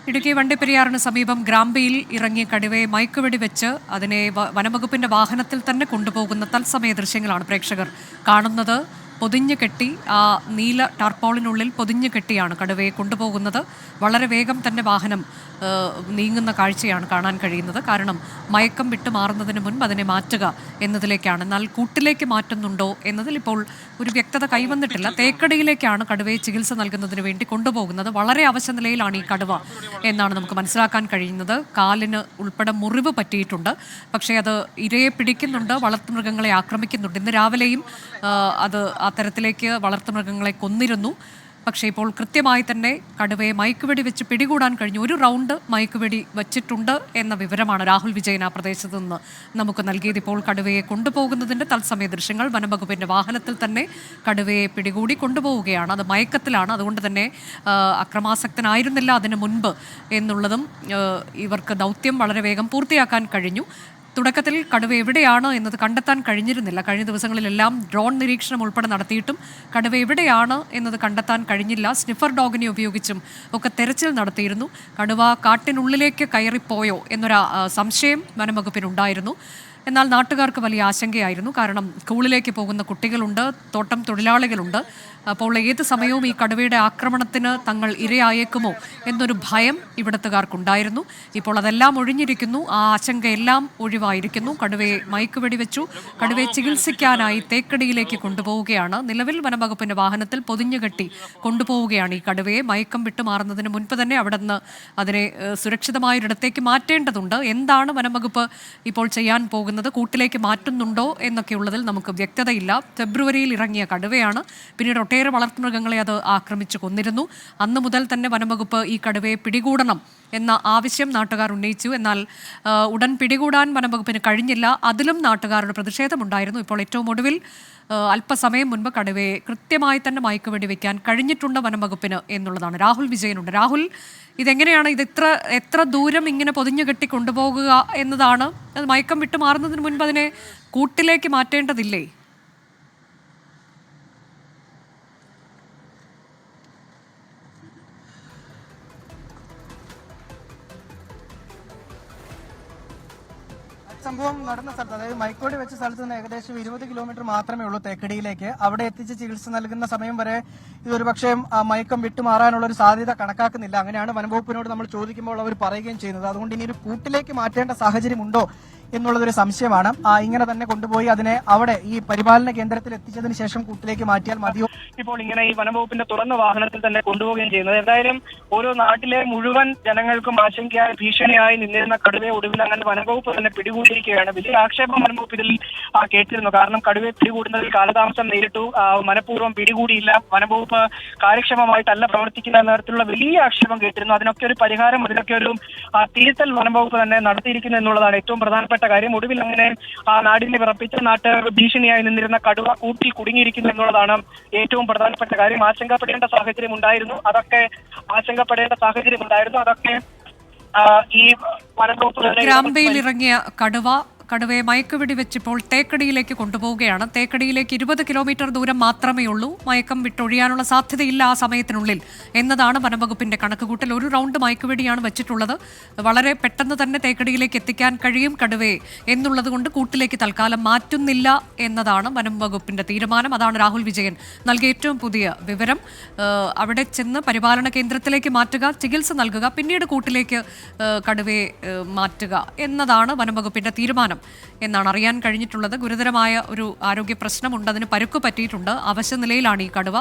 ഇടുക്കി വണ്ടിപ്പെരിയാറിന് സമീപം ഗ്രാമ്പയിൽ ഇറങ്ങിയ കടുവയെ മയക്കുവെടി വെച്ച് അതിനെ വനംവകുപ്പിന്റെ വാഹനത്തിൽ തന്നെ കൊണ്ടുപോകുന്ന തത്സമയ ദൃശ്യങ്ങളാണ് പ്രേക്ഷകർ കാണുന്നത്. പൊതിഞ്ഞു കെട്ടി ആ നീല ടാർപോളിനുള്ളിൽ പൊതിഞ്ഞു കെട്ടിയാണ് കടുവയെ കൊണ്ടുപോകുന്നത്. വളരെ വേഗം തന്നെ വാഹനം നീങ്ങുന്ന കാഴ്ചയാണ് കാണാൻ കഴിയുന്നത്. കാരണം മയക്കം വിട്ടുമാറുന്നതിന് മുൻപ് അതിനെ മാറ്റുക എന്നതിലേക്കാണ്. എന്നാൽ കൂട്ടിലേക്ക് മാറ്റുന്നുണ്ടോ എന്നതിൽ ഇപ്പോൾ ഒരു വ്യക്തത കൈവന്നിട്ടില്ല. തേക്കടിയിലേക്കാണ് കടുവയെ ചികിത്സ നൽകുന്നതിന് വേണ്ടി കൊണ്ടുപോകുന്നത്. വളരെ അവശ നിലയിലാണ് ഈ കടുവ എന്നാണ് നമുക്ക് മനസ്സിലാക്കാൻ കഴിയുന്നത്. കാലിന് ഉൾപ്പെടെ മുറിവ് പറ്റിയിട്ടുണ്ട്. പക്ഷേ അത് ഇരയെ പിടിക്കുന്നുണ്ട്, വളർത്തുമൃഗങ്ങളെ ആക്രമിക്കുന്നുണ്ട്. ഇന്ന് രാവിലെയും അത് അത്തരത്തിലേക്ക് വളർത്തുമൃഗങ്ങളെ കൊന്നിരുന്നു. പക്ഷേ ഇപ്പോൾ കൃത്യമായി തന്നെ കടുവയെ മയക്കുവെടി വെച്ച് പിടികൂടാൻ കഴിഞ്ഞു. ഒരു റൗണ്ട് മയക്കുവെടി വച്ചിട്ടുണ്ട് എന്ന വിവരമാണ് രാഹുൽ വിജയൻ ആ പ്രദേശത്ത് നിന്ന് നമുക്ക് നൽകിയത്. ഇപ്പോൾ കടുവയെ കൊണ്ടുപോകുന്നതിൻ്റെ തത്സമയ ദൃശ്യങ്ങൾ വനംവകുപ്പിൻ്റെ വാഹനത്തിൽ തന്നെ കടുവയെ പിടികൂടി കൊണ്ടുപോവുകയാണ്. അത് മയക്കത്തിലാണ്, അതുകൊണ്ട് തന്നെ അക്രമാസക്തനായിരുന്നില്ല അതിനു മുൻപ് എന്നുള്ളതും ഇവർക്ക് ദൗത്യം വളരെ വേഗം പൂർത്തിയാക്കാൻ കഴിഞ്ഞു. തുടക്കത്തിൽ കടുവ എവിടെയാണ് എന്നത് കണ്ടെത്താൻ കഴിഞ്ഞിരുന്നില്ല. കഴിഞ്ഞ ദിവസങ്ങളിലെല്ലാം ഡ്രോൺ നിരീക്ഷണം ഉൾപ്പെടെ നടത്തിയിട്ടും കടുവ എവിടെയാണ് എന്നത് കണ്ടെത്താൻ കഴിഞ്ഞില്ല. സ്നിഫർ ഡോഗിനെ ഉപയോഗിച്ചും ഒക്കെ തെരച്ചിൽ നടത്തിയിരുന്നു. കടുവ കാട്ടിനുള്ളിലേക്ക് കയറിപ്പോയോ എന്നൊരു സംശയം വനംവകുപ്പിനുണ്ടായിരുന്നു. എന്നാൽ നാട്ടുകാർക്ക് വലിയ ആശങ്കയായിരുന്നു. കാരണം സ്കൂളിലേക്ക് പോകുന്ന കുട്ടികളുണ്ട്, തോട്ടം തൊഴിലാളികളുണ്ട്. അപ്പോൾ ഏത് സമയവും ഈ കടുവയുടെ ആക്രമണത്തിന് തങ്ങൾ ഇരയായേക്കുമോ എന്നൊരു ഭയം ഇവിടത്തുകാർക്കുണ്ടായിരുന്നു. ഇപ്പോൾ അതെല്ലാം ഒഴിഞ്ഞിരിക്കുന്നു. ആ ആശങ്കയെല്ലാം ഒഴിവായിരിക്കുന്നു. കടുവയെ മയക്കുവെടി വെച്ചു. കടുവയെ ചികിത്സിക്കാനായി തേക്കടിയിലേക്ക് കൊണ്ടുപോവുകയാണ്. നിലവിൽ വനംവകുപ്പിന്റെ വാഹനത്തിൽ പൊതിഞ്ഞുകെട്ടി കൊണ്ടുപോവുകയാണ് ഈ കടുവയെ. മയക്കം വിട്ടുമാറുന്നതിന് മുൻപ് തന്നെ അവിടെ നിന്ന് അതിനെ സുരക്ഷിതമായൊരിടത്തേക്ക് മാറ്റേണ്ടതുണ്ട്. എന്താണ് വനംവകുപ്പ് ഇപ്പോൾ ചെയ്യാൻ പോകുന്നത്, കൂട്ടിലേക്ക് മാറ്റുന്നുണ്ടോ എന്നൊക്കെയുള്ളതിൽ നമുക്ക് വ്യക്തതയില്ല. ഫെബ്രുവരിയിൽ ഇറങ്ങിയ കടുവയാണ്. പിന്നീട് ഒട്ടേറെ വളർത്തുമൃഗങ്ങളെ അത് ആക്രമിച്ചു കൊന്നിരുന്നു. അന്നു മുതൽ തന്നെ വനംവകുപ്പ് ഈ കടുവയെ പിടികൂടണം എന്ന ആവശ്യം നാട്ടുകാർ ഉന്നയിച്ചു. എന്നാൽ ഉടൻ പിടികൂടാൻ വനംവകുപ്പിന് കഴിഞ്ഞില്ല. അതിലും നാട്ടുകാരുടെ പ്രതിഷേധമുണ്ടായിരുന്നു. ഇപ്പോൾ ഏറ്റവും ഒടുവിൽ അല്പസമയം മുൻപ് കടുവയെ കൃത്യമായി തന്നെ മയക്കുവെടി വയ്ക്കാൻ കഴിഞ്ഞിട്ടുണ്ട് വനംവകുപ്പിന് എന്നുള്ളതാണ്. രാഹുൽ വിജയനുണ്ട്. രാഹുൽ, ഇതെങ്ങനെയാണ് എത്ര ദൂരം ഇങ്ങനെ പൊതിഞ്ഞു കെട്ടി കൊണ്ടുപോകുക എന്നതാണ്? അത് മയക്കം വിട്ടു മാറുന്നതിന് മുൻപ് അതിനെ കൂട്ടിലേക്ക് മാറ്റേണ്ടതില്ലേ? സംഭവം നടന്ന സ്ഥലത്ത്, അതായത് മയക്കുവെടി വെച്ച സ്ഥലത്ത് നിന്ന് ഏകദേശം 20 കിലോമീറ്റർ മാത്രമേ ഉള്ളൂ തേക്കടിയിലേക്ക്. അവിടെ എത്തിച്ച് ചികിത്സ നൽകുന്ന സമയം വരെ ഇതൊരു പക്ഷേ മയക്കം വിട്ടുമാറാനുള്ള ഒരു സാധ്യത കണക്കാക്കുന്നില്ല. അങ്ങനെയാണ് വനംവകുപ്പിനോട് നമ്മൾ ചോദിക്കുമ്പോൾ അവർ പറയുകയും ചെയ്യുന്നത്. അതുകൊണ്ട് ഇനി ഒരു കൂട്ടിലേക്ക് മാറ്റേണ്ട സാഹചര്യമുണ്ടോ എന്നുള്ളതൊരു സംശയമാണ്. ഇങ്ങനെ തന്നെ കൊണ്ടുപോയി അതിനെ അവിടെ ഈ പരിപാലന കേന്ദ്രത്തിൽ എത്തിച്ചതിന് ശേഷം കൂട്ടിലേക്ക് മാറ്റിയാൽ മതിയോ? ഇപ്പോൾ ഇങ്ങനെ ഈ വനംവകുപ്പിന്റെ തുറന്ന വാഹനത്തിൽ തന്നെ കൊണ്ടുപോവുകയും ചെയ്യുന്നത്. എന്തായാലും ഓരോ നാട്ടിലെ മുഴുവൻ ജനങ്ങൾക്കും ആശങ്കയായി ഭീഷണിയായി നിന്നിരുന്ന കടുവയെ ഒടുവിൽ അങ്ങനെ വനംവകുപ്പ് തന്നെ പിടികൂടിയിരിക്കുകയാണ്. വലിയ ആക്ഷേപം വനംവകുപ്പ് ഇതിൽ കേട്ടിരുന്നു. കാരണം കടുവയെ പിടികൂടുന്നതിൽ കാലതാമസം നേരിട്ടു, മനഃപൂർവ്വം പിടികൂടിയില്ല, വനംവകുപ്പ് കാര്യക്ഷമമായിട്ടല്ല പ്രവർത്തിക്കുന്ന തരത്തിലുള്ള വലിയ ആക്ഷേപം കേട്ടിരുന്നു. അതിനൊക്കെ ഒരു പരിഹാരം, അതിനൊക്കെ ഒരു തിരുത്തൽ വനംവകുപ്പ് തന്നെ നടത്തിയിരിക്കുന്നു എന്നുള്ളതാണ് ഏറ്റവും പ്രധാനപ്പെട്ട കാര്യം. ഒടുവിൽ അങ്ങനെ നാടിനെ വിറപ്പിച്ച നാട്ടുകാർക്ക് ഭീഷണിയായി നിന്നിരുന്ന കടുവ കൂട്ടിൽ കുടുങ്ങിയിരിക്കുന്നു എന്നുള്ളതാണ് ഏറ്റവും പ്രധാനപ്പെട്ട കാര്യം. ആശങ്കപ്പെടേണ്ട സാഹചര്യം ഉണ്ടായിരുന്നു. അതൊക്കെ ഈ വനംവകുപ്പ് ഗ്രാമ്പയിൽ ഇറങ്ങിയ കടുവയെ മയക്കുവെടി വെച്ചിപ്പോൾ തേക്കടിയിലേക്ക് കൊണ്ടുപോവുകയാണ്. തേക്കടിയിലേക്ക് 20 കിലോമീറ്റർ ദൂരം മാത്രമേ ഉള്ളൂ. മയക്കം വിട്ടൊഴിയാനുള്ള സാധ്യതയില്ല ആ സമയത്തിനുള്ളിൽ എന്നതാണ് വനംവകുപ്പിന്റെ കണക്കുകൂട്ടൽ. ഒരു റൗണ്ട് മയക്കുവെടിയാണ് വെച്ചിട്ടുള്ളത്. വളരെ പെട്ടെന്ന് തന്നെ തേക്കടിയിലേക്ക് എത്തിക്കാൻ കഴിയും കടുവയെ എന്നുള്ളത് കൊണ്ട് കൂട്ടിലേക്ക് തൽക്കാലം മാറ്റുന്നില്ല എന്നതാണ് വനംവകുപ്പിന്റെ തീരുമാനം. അതാണ് രാഹുൽ വിജയൻ നൽകിയ ഏറ്റവും പുതിയ വിവരം. അവിടെ ചെന്ന് പരിപാലന കേന്ദ്രത്തിലേക്ക് മാറ്റുക, ചികിത്സ നൽകുക, പിന്നീട് കൂട്ടിലേക്ക് കടുവയെ മാറ്റുക എന്നതാണ് വനംവകുപ്പിന്റെ തീരുമാനം എന്നാണ് അറിയാൻ കഴിഞ്ഞിട്ടുള്ളത്. ഗുരുതരമായ ഒരു ആരോഗ്യ പ്രശ്നമുണ്ട്, അതിന് പരുക്ക് പറ്റിയിട്ടുണ്ട്, അവശ നിലയിലാണ് ഈ കടുവ.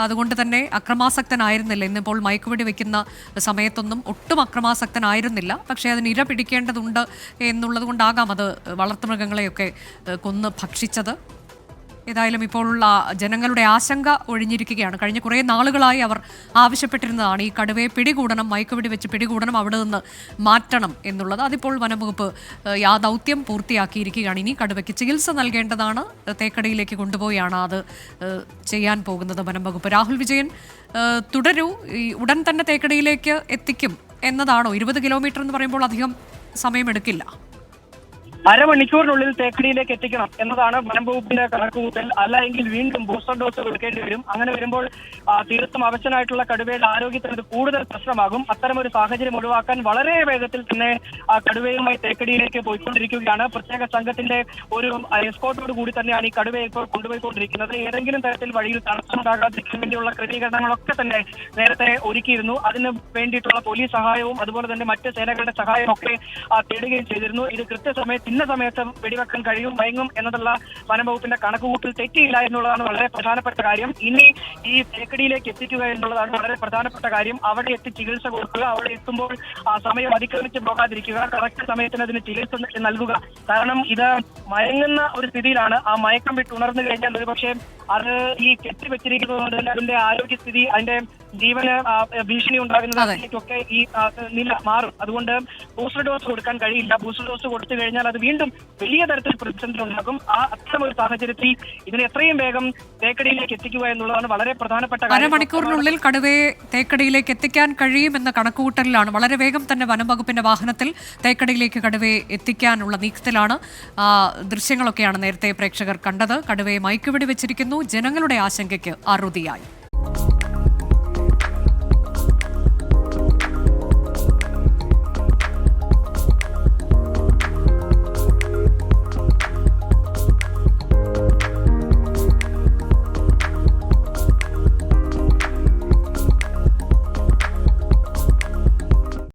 അതുകൊണ്ട് തന്നെ അക്രമാസക്തനായിരുന്നില്ല. ഇന്നിപ്പോൾ മയക്കുവെടി വയ്ക്കുന്ന സമയത്തൊന്നും ഒട്ടും അക്രമാസക്തനായിരുന്നില്ല. പക്ഷേ അതിന് ഇര പിടിക്കേണ്ടതുണ്ട് എന്നുള്ളത് കൊണ്ടാകാം അത് വളർത്തുമൃഗങ്ങളെയൊക്കെ കൊന്ന് ഭക്ഷിച്ചത്. ഏതായാലും ഇപ്പോൾ ജനങ്ങളുടെ ആശങ്ക ഒഴിഞ്ഞിരിക്കുകയാണ്. കഴിഞ്ഞ കുറേ നാളുകളായി അവർ ആവശ്യപ്പെട്ടിരുന്നതാണ് ഈ കടുവയെ പിടികൂടണം, മയക്കുവെടി വെച്ച് പിടികൂടണം, അവിടെ നിന്ന് മാറ്റണം എന്നുള്ളത്. അതിപ്പോൾ വനംവകുപ്പ് ആ ദൗത്യം പൂർത്തിയാക്കിയിരിക്കുകയാണ്. ഇനി കടുവയ്ക്ക് ചികിത്സ നൽകേണ്ടതാണ്. തേക്കടിയിലേക്ക് കൊണ്ടുപോയാണ് അത് ചെയ്യാൻ പോകുന്നത് വനംവകുപ്പ്. രാഹുൽ വിജയൻ, തുടരൂ. ഉടൻ തന്നെ തേക്കടിയിലേക്ക് എത്തിക്കും എന്നതാണോ? 20 കിലോമീറ്റർ എന്ന് പറയുമ്പോൾ അധികം സമയമെടുക്കില്ല. അരമണിക്കൂറിനുള്ളിൽ തേക്കടിയിലേക്ക് എത്തിക്കണം എന്നതാണ് വനം വകുപ്പിന്റെ കണക്കുകൂട്ടൽ. അല്ല എങ്കിൽ വീണ്ടും ബൂസ്റ്റർ ഡോസ് കൊടുക്കേണ്ടി വരും. അങ്ങനെ വരുമ്പോൾ തീർത്തും അവശനായിട്ടുള്ള കടുവയുടെ ആരോഗ്യത്തിന് ഇത് കൂടുതൽ പ്രശ്നമാകും. അത്തരമൊരു സാഹചര്യം ഒഴിവാക്കാൻ വളരെ വേഗത്തിൽ തന്നെ കടുവയുമായി തേക്കടിയിലേക്ക് പോയിക്കൊണ്ടിരിക്കുകയാണ്. പ്രത്യേക സംഘത്തിന്റെ ഒരു എസ്കോർട്ടോട് കൂടി തന്നെയാണ് ഈ കടുവയെ ഇപ്പോൾ കൊണ്ടുപോയിക്കൊണ്ടിരിക്കുന്നത്. ഏതെങ്കിലും തരത്തിൽ വഴിയിൽ തടസ്സമുണ്ടാകാതിരിക്കാൻ വേണ്ടിയുള്ള ക്രമീകരണങ്ങളൊക്കെ തന്നെ നേരത്തെ ഒരുക്കിയിരുന്നു. അതിന് വേണ്ടിയിട്ടുള്ള പോലീസ് സഹായവും അതുപോലെ തന്നെ മറ്റ് സേനകളുടെ സഹായവും ഒക്കെ തേടുകയും ചെയ്തിരുന്നു. ഇത് കൃത്യസമയത്ത് ഇന്ന സമയത്ത് വെടിവെക്കാൻ കഴിയും, മയങ്ങും എന്നതുള്ള വനംവകുപ്പിന്റെ കണക്കുകൂട്ടിൽ തെറ്റിയില്ല എന്നുള്ളതാണ് വളരെ പ്രധാനപ്പെട്ട കാര്യം. ഇനി ഈ തേക്കടിയിലേക്ക് എത്തിക്കുക എന്നുള്ളതാണ് വളരെ പ്രധാനപ്പെട്ട കാര്യം. അവിടെ എത്തി ചികിത്സ കൊടുക്കുക, അവിടെ എത്തുമ്പോൾ ആ സമയം അതിക്രമിച്ച് പോകാതിരിക്കുക, കറക്റ്റ് സമയത്തിന് അതിന് ചികിത്സ നൽകുക. കാരണം ഇത് മയങ്ങുന്ന ഒരു സ്ഥിതിയിലാണ്. ആ മയക്കം വിട്ട് ഉണർന്നു കഴിഞ്ഞാൽ ഒരുപക്ഷെ അത് ഈ കെട്ടിവെച്ചിരിക്കുന്നത് കൊണ്ട് തന്നെ അതിന്റെ ആരോഗ്യസ്ഥിതി, അതിന്റെ ജീവന് ഭീഷണി ഉണ്ടാകുന്നതിലേക്കൊക്കെ ഈ നില മാറും. അതുകൊണ്ട് ബൂസ്റ്റർ ഡോസ് കൊടുക്കാൻ കഴിയില്ല. ബൂസ്റ്റർ ഡോസ് കൊടുത്തു കഴിഞ്ഞാൽ അത് വീണ്ടും വലിയ തരത്തിൽ പ്രതിസന്ധി ഉണ്ടാകും. അത്തരം ഒരു സാഹചര്യത്തിൽ ഇതിനെ എത്രയും വേഗം തേക്കടിയിലേക്ക് എത്തിക്കുക എന്നുള്ളതാണ് വളരെ പ്രധാനപ്പെട്ട കാര്യം. അരമണിക്കൂറിനുള്ളിൽ കടുവയെ തേക്കടിയിലേക്ക് എത്തിക്കാൻ കഴിയുമെന്ന കണക്കുകൂട്ടലിലാണ്. വളരെ വേഗം തന്നെ വനം വകുപ്പിന്റെ വാഹനത്തിൽ തേക്കടിയിലേക്ക് കടുവയെ എത്തിക്കാനുള്ള നീക്കത്തിലാണ്. ദൃശ്യങ്ങളൊക്കെയാണ് നേരത്തെ പ്രേക്ഷകർ കണ്ടത്. കടുവയെ മയക്കുവെടി വെച്ചിരിക്കുന്നു. ജനങ്ങളുടെ ആശങ്കയ്ക്ക് അറുതിയായി.